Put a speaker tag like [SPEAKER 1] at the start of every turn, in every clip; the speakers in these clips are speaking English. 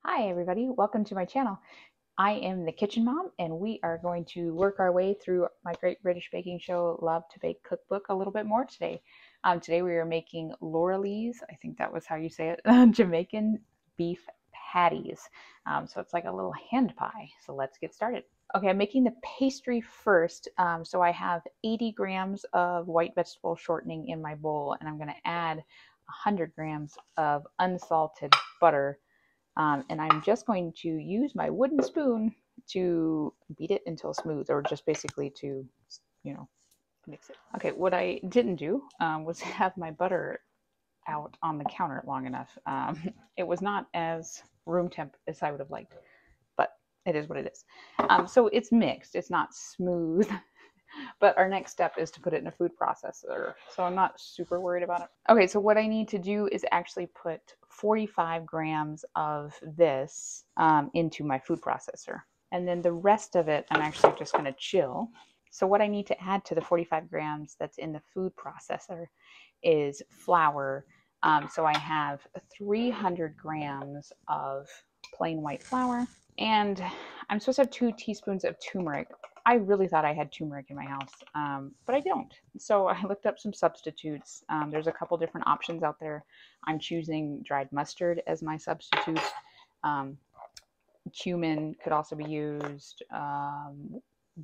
[SPEAKER 1] Hi everybody, welcome to my channel. I am the Kitchen Mom and we are going to work our way through my Great British Baking Show Love to Bake cookbook a little bit more today. Today we are making Laurel's, I think that was how you say it, Jamaican beef patties. So it's like a little hand pie. So let's get started. Okay, I'm making the pastry first. So I have 80 grams of white vegetable shortening in my bowl and I'm going to add 100 grams of unsalted butter. And I'm just going to use my wooden spoon to beat it until smooth, or just basically to, mix it. Okay, what I didn't do was have my butter out on the counter long enough. It was not as room temp as I would have liked, but it is what it is. So it's mixed, it's not smooth. But our next step is to put it in a food processor. So I'm not super worried about it. Okay, so what I need to do is actually put 45 grams of this into my food processor. And then the rest of it, I'm actually just going to chill. So what I need to add to the 45 grams that's in the food processor is flour. So I have 300 grams of plain white flour. And I'm supposed to have 2 teaspoons of turmeric. I really thought I had turmeric in my house, but I don't. So I looked up some substitutes. There's a couple different options out there. I'm choosing dried mustard as my substitute. Cumin could also be used,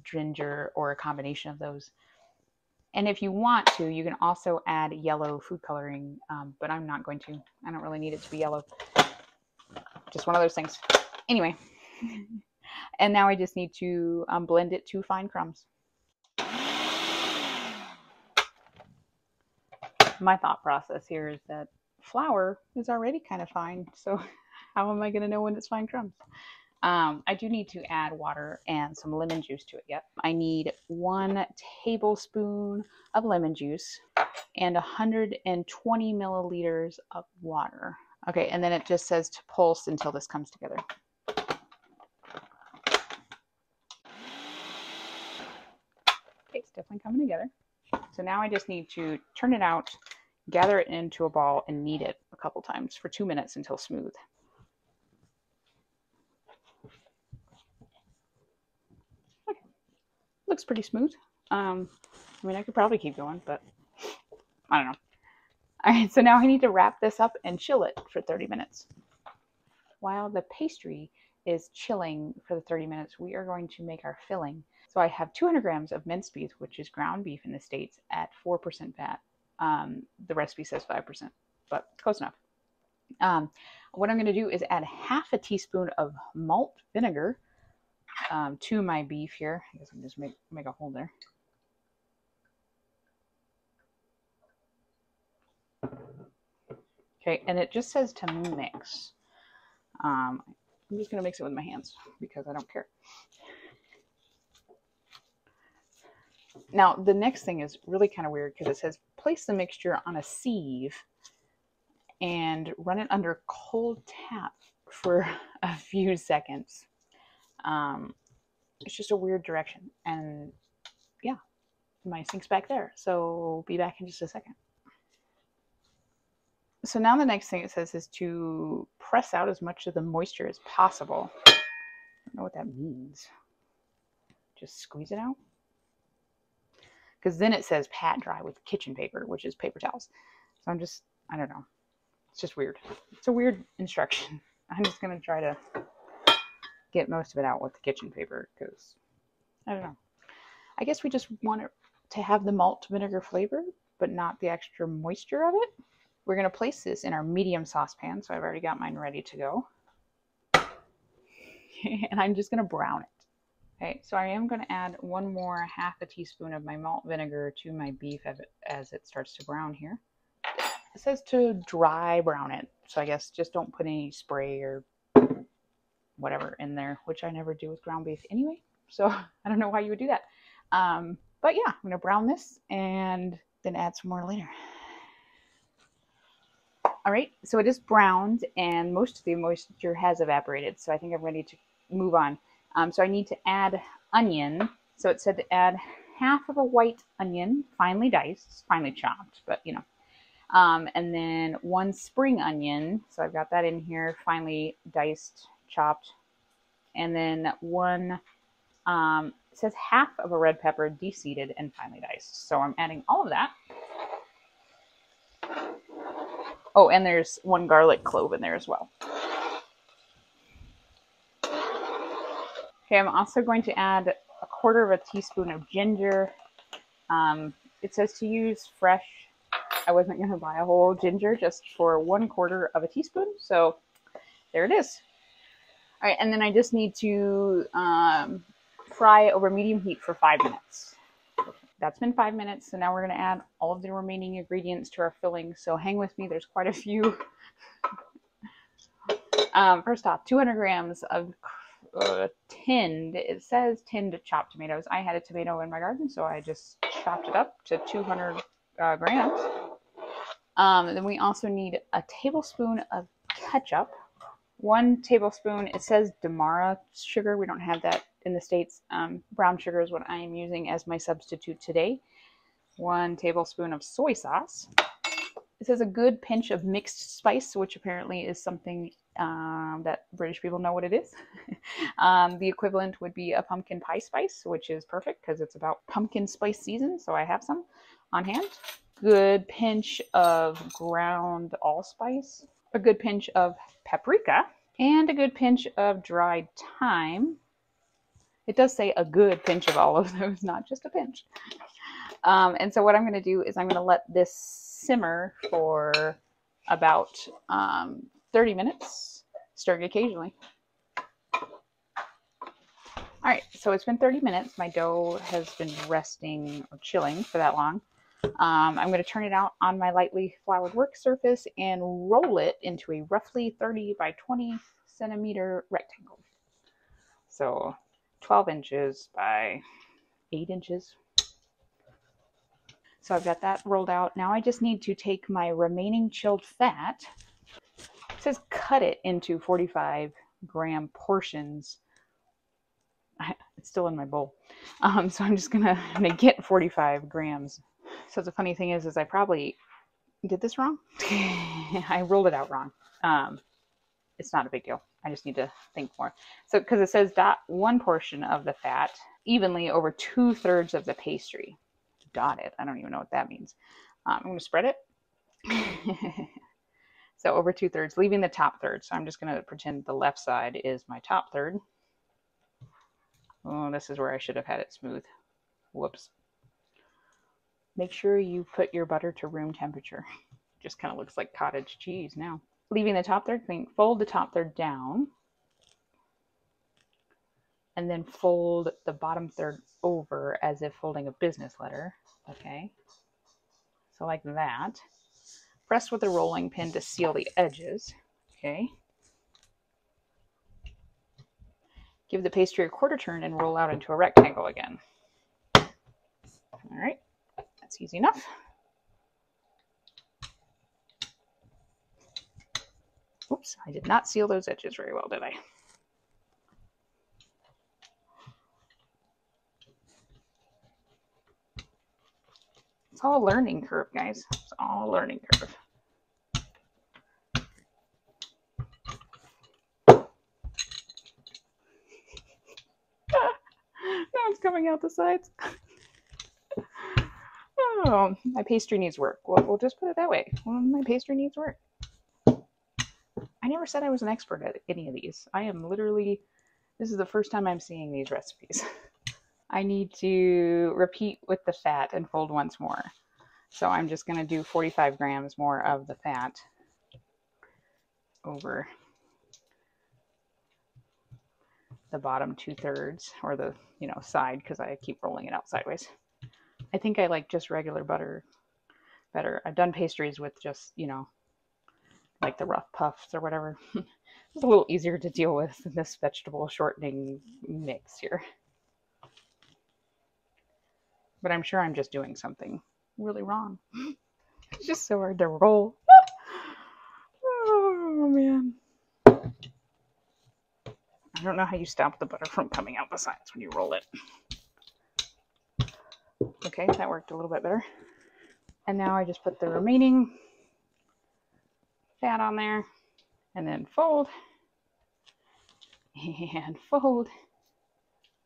[SPEAKER 1] ginger, or a combination of those. And if you want to, you can also add yellow food coloring, but I'm not going to. I don't really need it to be yellow. Just one of those things. Anyway. And now I just need to blend it to fine crumbs. My thought process here is that flour is already kind of fine, so how am I going to know when it's fine crumbs? I do need to add water and some lemon juice to it. Yep. I need 1 tablespoon of lemon juice and 120 milliliters of water. Okay, and then it just says to pulse until this comes together. It's definitely coming together. So now I just need to turn it out, gather it into a ball, and knead it a couple times for 2 minutes until smooth. Okay. Looks pretty smooth. I mean, I could probably keep going, but I don't know. All right, so now I need to wrap this up and chill it for 30 minutes. While the pastry is chilling for the 30 minutes, we are going to make our filling. So I have 200 grams of minced beef, which is ground beef in the States, at 4% fat. The recipe says 5%, but close enough. What I'm going to do is add half a teaspoon of malt vinegar to my beef here. I guess I'm just make a hole there. Okay, and it just says to mix. I'm just going to mix it with my hands because I don't care. Now, the next thing is really kind of weird because it says place the mixture on a sieve and run it under cold tap for a few seconds. It's just a weird direction. And yeah, my sink's back there. So be back in just a second. So now the next thing it says is to press out as much of the moisture as possible. I don't know what that means. Just squeeze it out. Because then it says pat dry with kitchen paper, which is paper towels. So I don't know. It's just weird. It's a weird instruction. I'm just going to try to get most of it out with the kitchen paper because, I don't know. I guess we just want it to have the malt vinegar flavor, but not the extra moisture of it. We're going to place this in our medium saucepan, so I've already got mine ready to go. And I'm just going to brown it. Okay, so I am going to add 1 more half a teaspoon of my malt vinegar to my beef as it starts to brown here. It says to dry brown it, so I guess just don't put any spray or whatever in there, which I never do with ground beef anyway. So I don't know why you would do that. But yeah, I'm going to brown this and then add some more later. All right, so it is browned and most of the moisture has evaporated, so I think I'm ready to move on. So I need to add onion. So it said to add half of a white onion, finely diced, finely chopped, but you know. And then 1 spring onion. So I've got that in here, finely diced, chopped. And then 1, it says half of a red pepper, de-seeded and finely diced. So I'm adding all of that. Oh, and there's 1 garlic clove in there as well. Okay, I'm also going to add 1/4 teaspoon of ginger. It says to use fresh. I wasn't going to buy a whole ginger, just for 1/4 teaspoon. So there it is. All right, and then I just need to fry over medium heat for 5 minutes. That's been 5 minutes. So now we're going to add all of the remaining ingredients to our filling. So hang with me. There's quite a few. First off, 200 grams of tinned. It says tinned chopped tomatoes. I had a tomato in my garden, so I just chopped it up to 200 grams. Then we also need a tablespoon of ketchup. 1 tablespoon. It says Damara sugar. We don't have that in the States. Brown sugar is what I am using as my substitute today. 1 tablespoon of soy sauce. It says a good pinch of mixed spice, which apparently is something that British people know what it is. The equivalent would be a pumpkin pie spice, which is perfect because it's about pumpkin spice season, so I have some on hand. Good pinch of ground allspice, a good pinch of paprika, and a good pinch of dried thyme. It does say a good pinch of all of those, not just a pinch. And so what I'm going to do is I'm going to let this simmer for about 30 minutes, stirring occasionally. All right, so it's been 30 minutes. My dough has been resting or chilling for that long. I'm going to turn it out on my lightly floured work surface and roll it into a roughly 30 by 20 centimeter rectangle. So 12 inches by 8 inches. So I've got that rolled out. Now I just need to take my remaining chilled fat. It says cut it into 45-gram portions. It's still in my bowl. So I'm just gonna get 45 grams. So the funny thing is I probably did this wrong. I rolled it out wrong. It's not a big deal. I just need to think more. So because it says dot 1 portion of the fat evenly over 2/3 of the pastry. Dot it. I don't even know what that means. I'm going to spread it. So over 2/3, leaving the top third. So I'm just going to pretend the left side is my top third. Oh, this is where I should have had it smooth. Whoops. Make sure you put your butter to room temperature. Just kind of looks like cottage cheese now. Leaving the top third clean. Fold the top third down. And then fold the bottom third over as if folding a business letter. Okay. So like that. Press with a rolling pin to seal the edges. Okay. Give the pastry a 1/4 turn and roll out into a rectangle again. All right. That's easy enough. Oops, I did not seal those edges very well, did I? It's all a learning curve, guys. It's all a learning curve. Now it's coming out the sides. Oh, my pastry needs work. We'll just put it that way. Well, my pastry needs work. I never said I was an expert at any of these. I am literally, this is the first time I'm seeing these recipes. I need to repeat with the fat and fold once more. So I'm just going to do 45 grams more of the fat over the bottom 2/3 or the, side, because I keep rolling it out sideways. I think I like just regular butter better. I've done pastries with just, like the rough puffs or whatever. It's a little easier to deal with than this vegetable shortening mix here. But I'm sure I'm just doing something really wrong. It's just so hard to roll. Oh, man. I don't know how you stop the butter from coming out the sides when you roll it. Okay, that worked a little bit better. And now I just put the remaining that on there, and then fold, and fold.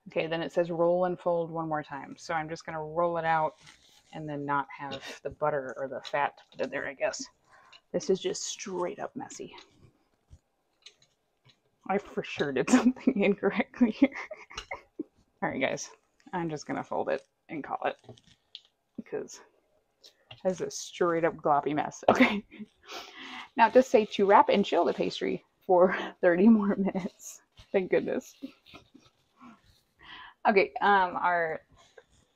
[SPEAKER 1] Okay, then it says roll and fold one more time. So I'm just gonna roll it out and then not have the butter or the fat to put in there, I guess. This is just straight up messy. I for sure did something incorrectly here. All right, guys, I'm just gonna fold it and call it because that's a straight up gloppy mess. Okay, now it does say to wrap and chill the pastry for 30 more minutes. Thank goodness. Okay, our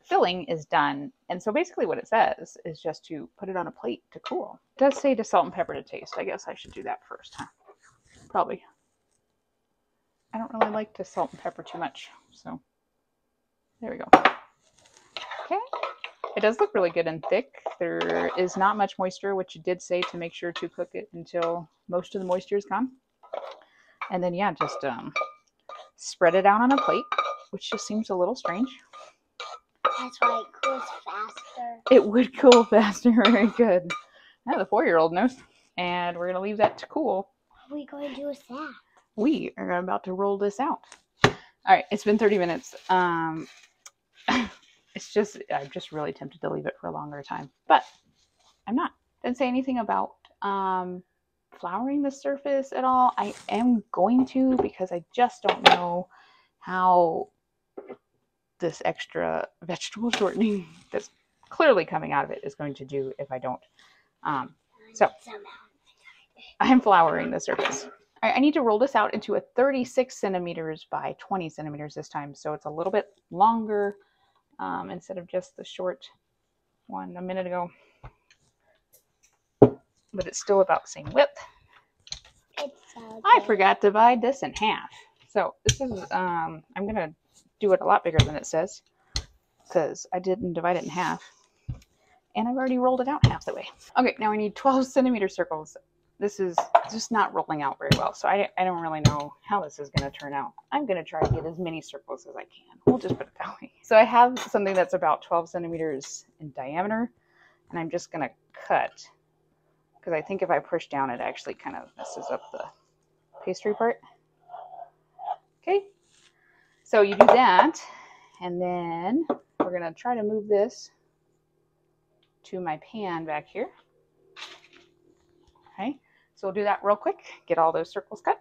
[SPEAKER 1] filling is done, and so basically what it says is just to put it on a plate to cool. It does say to salt and pepper to taste. I guess I should do that first, huh? Probably. I don't really like to salt and pepper too much, so there we go. Okay, it does look really good and thick. There is not much moisture, which it did say to make sure to cook it until most of the moisture is gone. And then yeah, just spread it out on a plate, which just seems a little strange.
[SPEAKER 2] That's why it cools faster.
[SPEAKER 1] It would cool faster. Very good. Now the 4-year-old knows. And we're going to leave that to cool.
[SPEAKER 2] What are we going to do with that?
[SPEAKER 1] We are about to roll this out. All right, it's been 30 minutes. It's just, I'm just really tempted to leave it for a longer time, but I'm not. Didn't say anything about flouring the surface at all. I am going to, because I just don't know how this extra vegetable shortening that's clearly coming out of it is going to do if I don't. So I'm flouring the surface. All right, I need to roll this out into a 36 centimeters by 20 centimeters this time, so it's a little bit longer instead of just the short one a minute ago. But it's still about the same width. I forgot to divide this in half. So this is, I'm going to do it a lot bigger than it says because I didn't divide it in half. And I've already rolled it out half the way. Okay, now I need 12 centimeter circles. This is just not rolling out very well, so I don't really know how this is going to turn out. I'm going to try to get as many circles as I can. We'll just put it that way. So I have something that's about 12 centimeters in diameter, and I'm just going to cut, because I think if I push down, it actually kind of messes up the pastry part. Okay, so you do that, and then we're going to try to move this to my pan back here. Okay, so we'll do that real quick, get all those circles cut.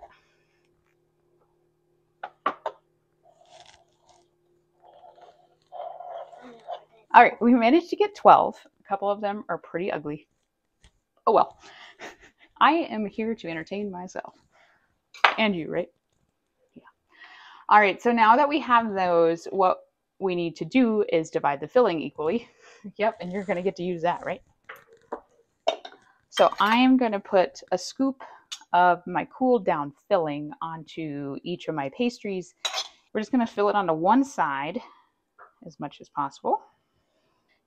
[SPEAKER 1] All right, we managed to get 12. A couple of them are pretty ugly. Oh well, I am here to entertain myself. And you, right? Yeah. All right, so now that we have those, what we need to do is divide the filling equally. Yep, and you're gonna get to use that, right? So I am going to put a scoop of my cooled down filling onto each of my pastries. We're just going to fill it onto one side as much as possible.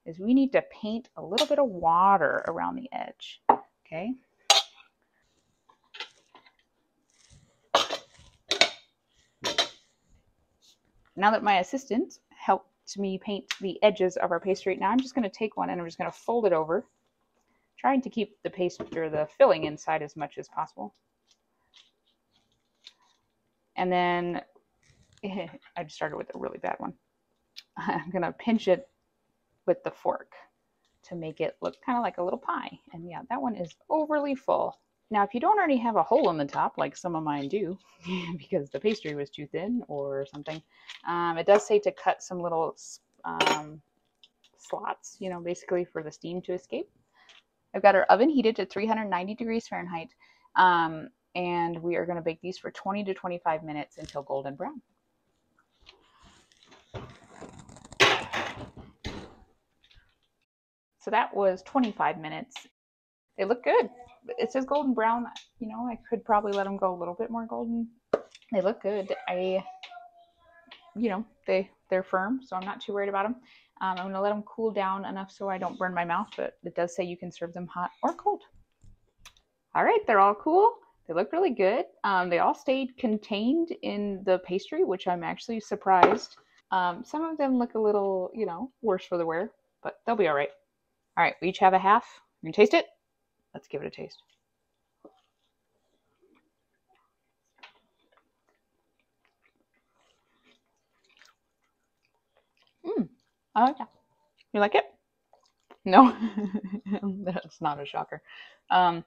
[SPEAKER 1] Is we need to paint a little bit of water around the edge. Okay. Now that my assistant helped me paint the edges of our pastry, now I'm just going to take one and I'm just going to fold it over, trying to keep the pastry or the filling inside as much as possible. And then I just started with a really bad one. I'm going to pinch it with the fork to make it look kind of like a little pie. And yeah, that one is overly full. Now, if you don't already have a hole in the top, like some of mine do, because the pastry was too thin or something, it does say to cut some little slots, you know, basically for the steam to escape. I've got our oven heated to 390 degrees Fahrenheit, and we are going to bake these for 20 to 25 minutes until golden brown. So that was 25 minutes. They look good. It says golden brown. You know, I could probably let them go a little bit more golden. They look good. You know, they're firm, so I'm not too worried about them. I'm going to let them cool down enough so I don't burn my mouth, but it does say you can serve them hot or cold. All right, they're all cool. They look really good. They all stayed contained in the pastry, which I'm actually surprised. Some of them look a little, you know, worse for the wear, but they'll be all right. All right, we each have a half. You can taste it. Let's give it a taste. Oh yeah. You like it? No. That's not a shocker. Um,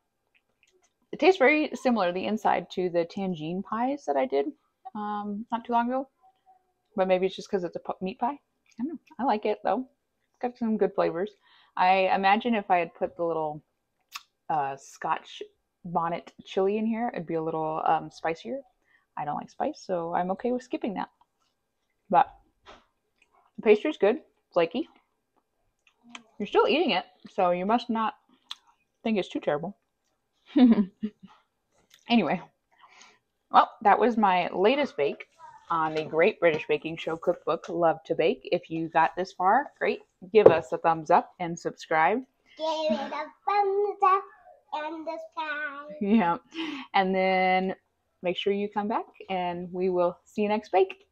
[SPEAKER 1] it tastes very similar, the inside, to the tangine pies that I did not too long ago. But maybe it's just because it's a meat pie. I don't know. I like it though. It's got some good flavors. I imagine if I had put the little Scotch bonnet chili in here, it'd be a little spicier. I don't like spice, so I'm okay with skipping that. But the pastry's good, flaky. You're still eating it, so you must not think it's too terrible. Anyway, well, that was my latest bake on the Great British Baking Show cookbook, Love to Bake. If you got this far, great. Give us a thumbs up and subscribe.
[SPEAKER 2] Give it a thumbs up and subscribe.
[SPEAKER 1] Yeah. And then make sure you come back and we will see you next bake.